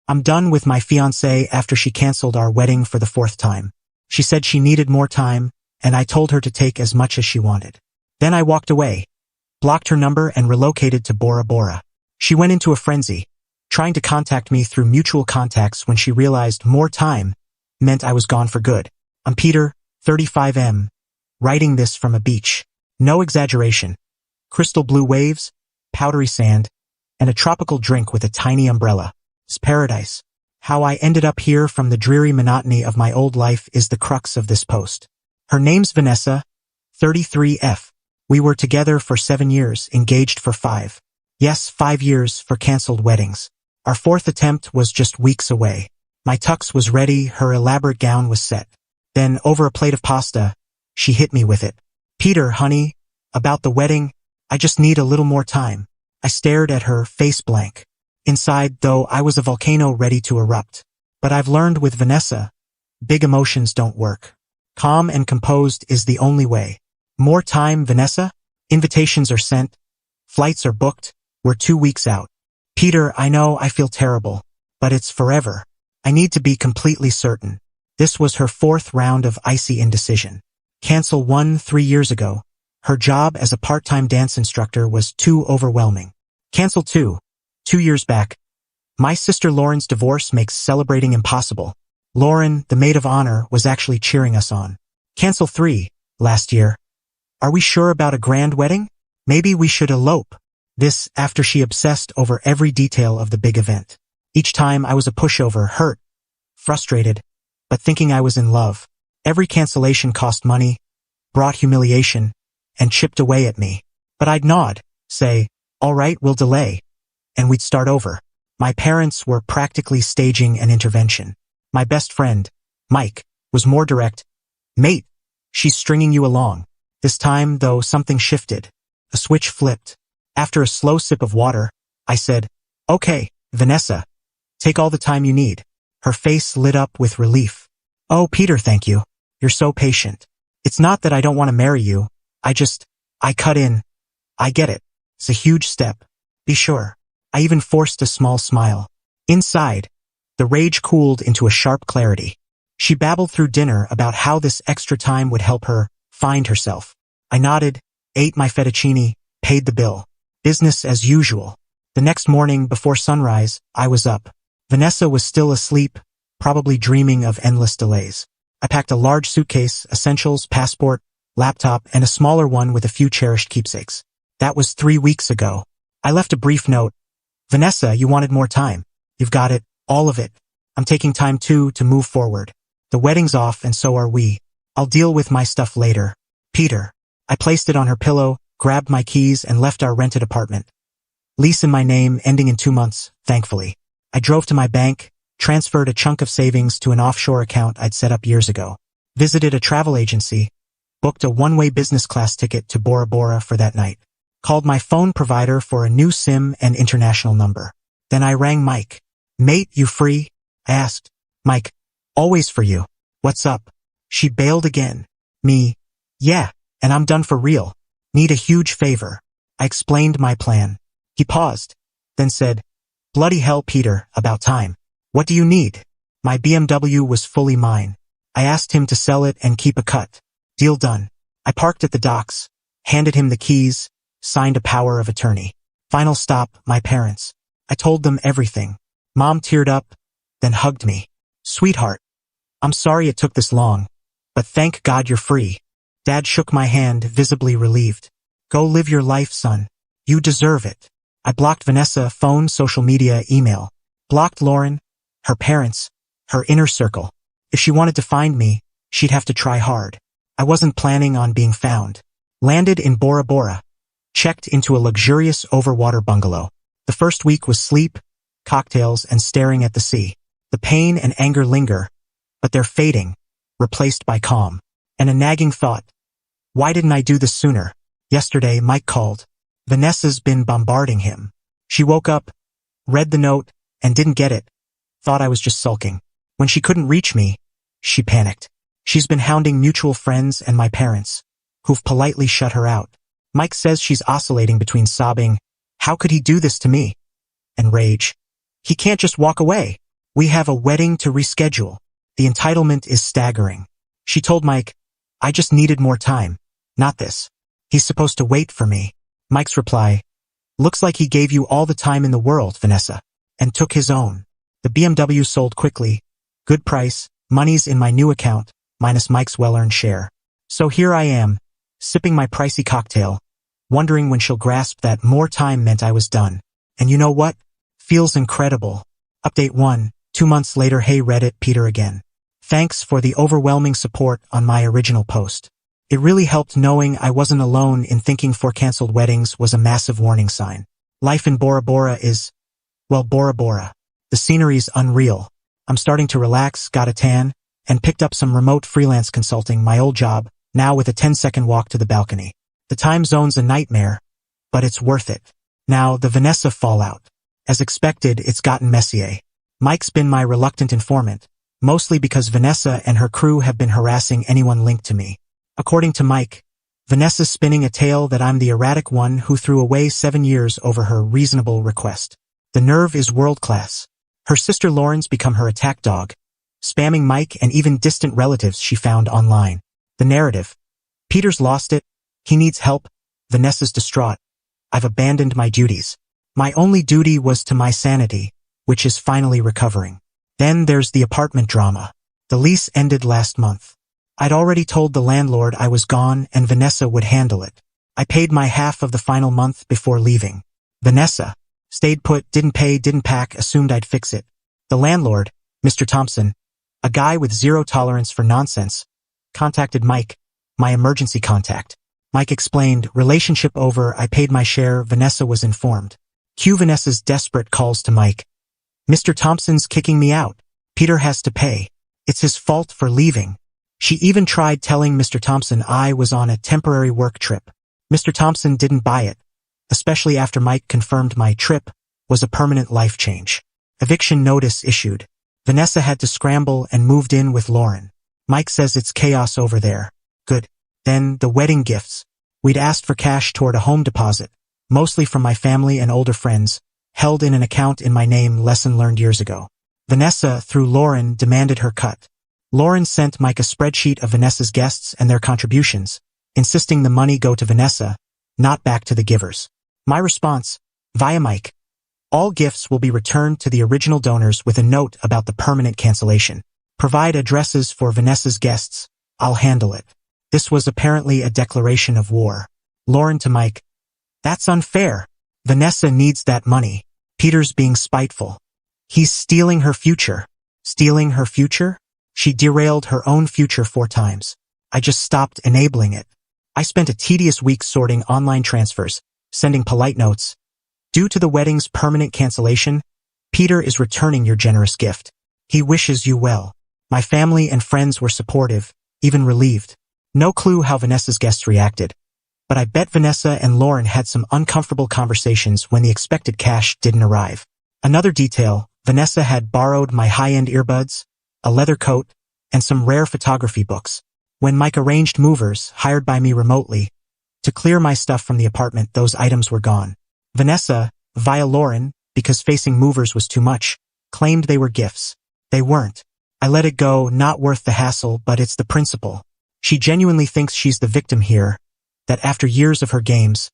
I'm done with my fiancée after she canceled our wedding for the 4th time. She said she needed more time, and I told her to take as much as she wanted. Then I walked away, blocked her number and relocated to Bora Bora. She went into a frenzy, trying to contact me through mutual contacts when she realized more time meant I was gone for good. I'm Peter, 35M, writing this from a beach. No exaggeration. Crystal blue waves, powdery sand, and a tropical drink with a tiny umbrella. It's paradise. How I ended up here from the dreary monotony of my old life is the crux of this post. Her name's Vanessa, 33F. We were together for 7 years, engaged for 5. Yes, 5 years for canceled weddings. Our 4th attempt was just weeks away. My tux was ready, her elaborate gown was set. Then, over a plate of pasta, she hit me with it. Peter, honey, about the wedding, I just need a little more time. I stared at her, face blank. Inside, though, I was a volcano ready to erupt. But I've learned with Vanessa, big emotions don't work. Calm and composed is the only way. More time, Vanessa? Invitations are sent. Flights are booked. We're 2 weeks out. Peter, I know I feel terrible, but it's forever. I need to be completely certain. This was her 4th round of icy indecision. Cancel 1 3 years ago. Her job as a part-time dance instructor was too overwhelming. Cancel 2 years back. My sister Lauren's divorce makes celebrating impossible. Lauren, the maid of honor, was actually cheering us on. Cancel 3 last year. Are we sure about a grand wedding? Maybe we should elope. This after she obsessed over every detail of the big event. Each time I was a pushover, hurt, frustrated, but thinking I was in love. Every cancellation cost money, brought humiliation, and chipped away at me. But I'd nod, say, all right, we'll delay, and we'd start over. My parents were practically staging an intervention. My best friend, Mike, was more direct. Mate, she's stringing you along. This time, though, something shifted. A switch flipped. After a slow sip of water, I said, okay, Vanessa, take all the time you need. Her face lit up with relief. Oh, Peter, thank you. You're so patient. It's not that I don't want to marry you. I cut in. I get it. It's a huge step. Be sure. I even forced a small smile. Inside, the rage cooled into a sharp clarity. She babbled through dinner about how this extra time would help her find herself. I nodded, ate my fettuccine, paid the bill. Business as usual. The next morning, before sunrise, I was up. Vanessa was still asleep, probably dreaming of endless delays. I packed a large suitcase, essentials, passport, laptop, and a smaller one with a few cherished keepsakes. That was 3 weeks ago. I left a brief note. Vanessa, you wanted more time. You've got it, all of it. I'm taking time too to move forward. The wedding's off and so are we. I'll deal with my stuff later. Peter. I placed it on her pillow, grabbed my keys and left our rented apartment. Lease in my name, ending in 2 months, thankfully. I drove to my bank, transferred a chunk of savings to an offshore account I'd set up years ago. Visited a travel agency, booked a one-way business class ticket to Bora Bora for that night. Called my phone provider for a new SIM and international number. Then I rang Mike. Mate, you free? I asked. Mike, always for you. What's up? She bailed again. Me, yeah, and I'm done for real. Need a huge favor. I explained my plan. He paused, then said, bloody hell, Peter, about time. What do you need? My BMW was fully mine. I asked him to sell it and keep a cut. Deal done. I parked at the docks, handed him the keys, signed a power of attorney. Final stop, my parents. I told them everything. Mom teared up, then hugged me. Sweetheart, I'm sorry it took this long, but thank God you're free. Dad shook my hand, visibly relieved. Go live your life, son. You deserve it. I blocked Vanessa, phone, social media, email. Blocked Lauren, her parents, her inner circle. If she wanted to find me, she'd have to try hard. I wasn't planning on being found. Landed in Bora Bora. Checked into a luxurious overwater bungalow. The first week was sleep, cocktails, and staring at the sea. The pain and anger linger, but they're fading, replaced by calm. And a nagging thought. Why didn't I do this sooner? Yesterday, Mike called. Vanessa's been bombarding him. She woke up, read the note, and didn't get it. Thought I was just sulking. When she couldn't reach me, she panicked. She's been hounding mutual friends and my parents, who've politely shut her out. Mike says she's oscillating between sobbing, how could he do this to me? And rage. He can't just walk away. We have a wedding to reschedule. The entitlement is staggering. She told Mike, I just needed more time. Not this. He's supposed to wait for me. Mike's reply, looks like he gave you all the time in the world, Vanessa, and took his own. The BMW sold quickly. Good price, money's in my new account, minus Mike's well-earned share. So here I am, sipping my pricey cocktail, wondering when she'll grasp that more time meant I was done. And you know what? Feels incredible. Update 1, 2 months later. Hey Reddit, Peter again. Thanks for the overwhelming support on my original post. It really helped knowing I wasn't alone in thinking 4 canceled weddings was a massive warning sign. Life in Bora Bora is, well, Bora Bora. The scenery's unreal. I'm starting to relax, got a tan, and picked up some remote freelance consulting, my old job, now with a 10-second walk to the balcony. The time zone's a nightmare, but it's worth it. Now, the Vanessa fallout. As expected, it's gotten messier. Mike's been my reluctant informant, mostly because Vanessa and her crew have been harassing anyone linked to me. According to Mike, Vanessa's spinning a tale that I'm the erratic one who threw away 7 years over her reasonable request. The nerve is world-class. Her sister Lauren's become her attack dog, spamming Mike and even distant relatives she found online. The narrative. Peter's lost it. He needs help. Vanessa's distraught. I've abandoned my duties. My only duty was to my sanity, which is finally recovering. Then there's the apartment drama. The lease ended last month. I'd already told the landlord I was gone and Vanessa would handle it. I paid my half of the final month before leaving. Vanessa stayed put, didn't pay, didn't pack, assumed I'd fix it. The landlord, Mr. Thompson, a guy with zero tolerance for nonsense, contacted Mike, my emergency contact. Mike explained, relationship over, I paid my share, Vanessa was informed. Cue Vanessa's desperate calls to Mike. Mr. Thompson's kicking me out. Peter has to pay. It's his fault for leaving. She even tried telling Mr. Thompson I was on a temporary work trip. Mr. Thompson didn't buy it, especially after Mike confirmed my trip was a permanent life change. Eviction notice issued. Vanessa had to scramble and moved in with Lauren. Mike says it's chaos over there. Good. Then, the wedding gifts. We'd asked for cash toward a home deposit, mostly from my family and older friends, held in an account in my name, lesson learned years ago. Vanessa, through Lauren, demanded her cut. Lauren sent Mike a spreadsheet of Vanessa's guests and their contributions, insisting the money go to Vanessa, not back to the givers. My response, via Mike, all gifts will be returned to the original donors with a note about the permanent cancellation. Provide addresses for Vanessa's guests. I'll handle it. This was apparently a declaration of war. Lauren to Mike, that's unfair. Vanessa needs that money. Peter's being spiteful. He's stealing her future. Stealing her future? She derailed her own future 4 times. I just stopped enabling it. I spent a tedious week sorting online transfers, sending polite notes. Due to the wedding's permanent cancellation, Peter is returning your generous gift. He wishes you well. My family and friends were supportive, even relieved. No clue how Vanessa's guests reacted, but I bet Vanessa and Lauren had some uncomfortable conversations when the expected cash didn't arrive. Another detail, Vanessa had borrowed my high-end earbuds, a leather coat, and some rare photography books. When Mike arranged movers, hired by me remotely, to clear my stuff from the apartment, those items were gone. Vanessa, via Lauren, because facing movers was too much, claimed they were gifts. They weren't. I let it go, not worth the hassle, but it's the principle. She genuinely thinks she's the victim here, that after years of her games,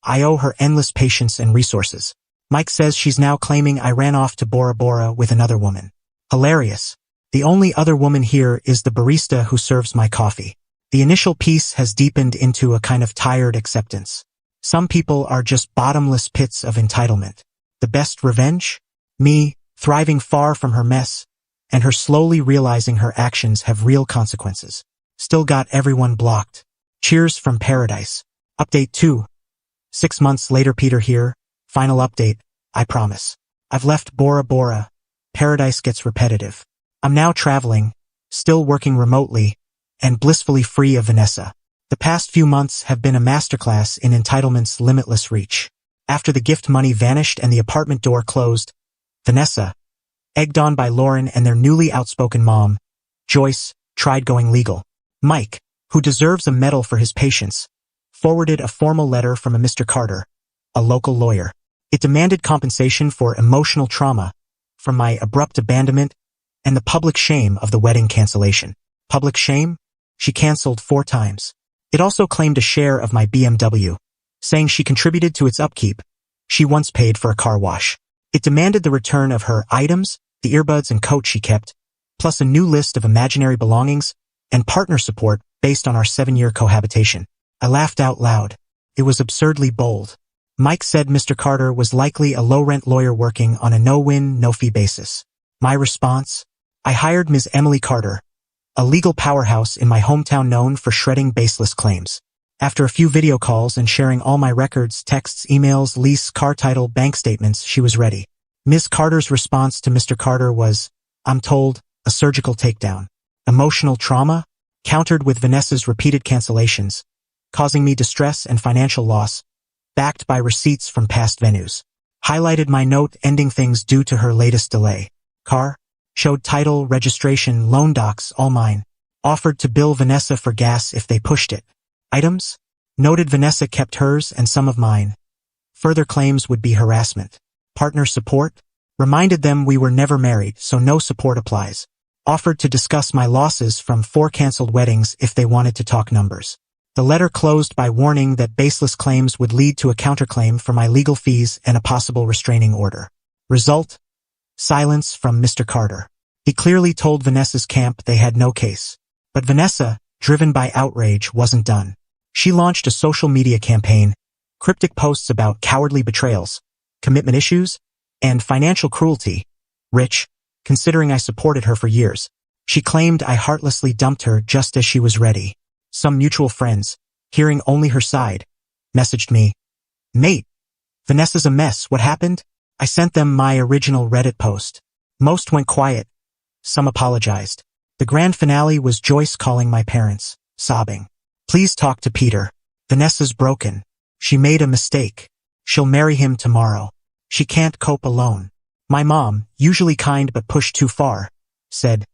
I owe her endless patience and resources. Mike says she's now claiming I ran off to Bora Bora with another woman. Hilarious. The only other woman here is the barista who serves my coffee. The initial piece has deepened into a kind of tired acceptance. Some people are just bottomless pits of entitlement. The best revenge? Me, thriving far from her mess, and her slowly realizing her actions have real consequences. Still got everyone blocked. Cheers from paradise. Update 2. 6 months later, Peter here. Final update, I promise. I've left Bora Bora. Paradise gets repetitive. I'm now traveling, still working remotely, and blissfully free of Vanessa. The past few months have been a masterclass in entitlement's limitless reach. After the gift money vanished and the apartment door closed, Vanessa, egged on by Lauren and their newly outspoken mom, Joyce, tried going legal. Mike, who deserves a medal for his patience, forwarded a formal letter from a Mr. Carter, a local lawyer. It demanded compensation for emotional trauma, from my abrupt abandonment and the public shame of the wedding cancellation. Public shame? She canceled 4 times. It also claimed a share of my BMW, saying she contributed to its upkeep. She once paid for a car wash. It demanded the return of her items, the earbuds and coat she kept, plus a new list of imaginary belongings and partner support based on our 7-year cohabitation. I laughed out loud. It was absurdly bold. Mike said Mr. Carter was likely a low-rent lawyer working on a no-win, no-fee basis. My response? I hired Ms. Emily Carter, a legal powerhouse in my hometown known for shredding baseless claims. After a few video calls and sharing all my records, texts, emails, lease, car title, bank statements, she was ready. Ms. Carter's response to Mr. Carter was, I'm told, a surgical takedown. Emotional trauma, countered with Vanessa's repeated cancellations, causing me distress and financial loss, backed by receipts from past venues. Highlighted my note ending things due to her latest delay. Car? Showed title, registration, loan docs, all mine. Offered to bill Vanessa for gas if they pushed it. Items? Noted Vanessa kept hers and some of mine. Further claims would be harassment. Partner support? Reminded them we were never married, so no support applies. Offered to discuss my losses from 4 canceled weddings if they wanted to talk numbers. The letter closed by warning that baseless claims would lead to a counterclaim for my legal fees and a possible restraining order. Result? Silence from Mr. Carter. He clearly told Vanessa's camp they had no case. But Vanessa, driven by outrage, wasn't done. She launched a social media campaign, cryptic posts about cowardly betrayals, commitment issues, and financial cruelty. Rich, considering I supported her for years. She claimed I heartlessly dumped her just as she was ready. Some mutual friends, hearing only her side, messaged me, Mate, Vanessa's a mess, what happened? I sent them my original Reddit post. Most went quiet. Some apologized. The grand finale was Joyce calling my parents, sobbing. Please talk to Peter. Vanessa's broken. She made a mistake. She'll marry him tomorrow. She can't cope alone. My mom, usually kind but pushed too far, said,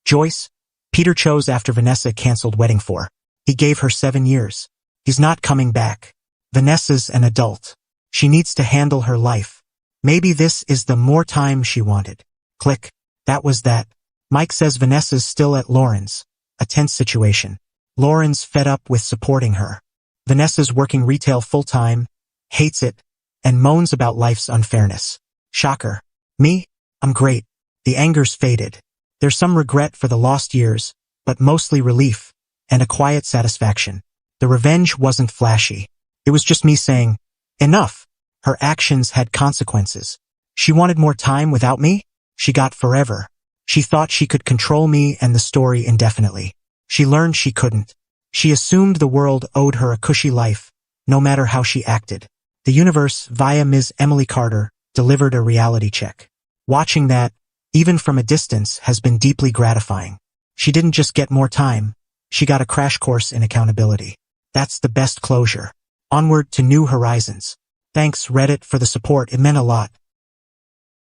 Joyce, Peter chose after Vanessa canceled wedding for. He gave her 7 years. He's not coming back. Vanessa's an adult. She needs to handle her life. Maybe this is the more time she wanted. Click. That was that. Mike says Vanessa's still at Lauren's. A tense situation. Lauren's fed up with supporting her. Vanessa's working retail full-time, hates it, and moans about life's unfairness. Shocker. Me? I'm great. The anger's faded. There's some regret for the lost years, but mostly relief, and a quiet satisfaction. The revenge wasn't flashy. It was just me saying, enough. Her actions had consequences. She wanted more time without me? She got forever. She thought she could control me and the story indefinitely. She learned she couldn't. She assumed the world owed her a cushy life, no matter how she acted. The universe, via Ms. Emily Carter, delivered a reality check. Watching that, even from a distance, has been deeply gratifying. She didn't just get more time, she got a crash course in accountability. That's the best closure. Onward to new horizons. Thanks, Reddit, for the support, it meant a lot.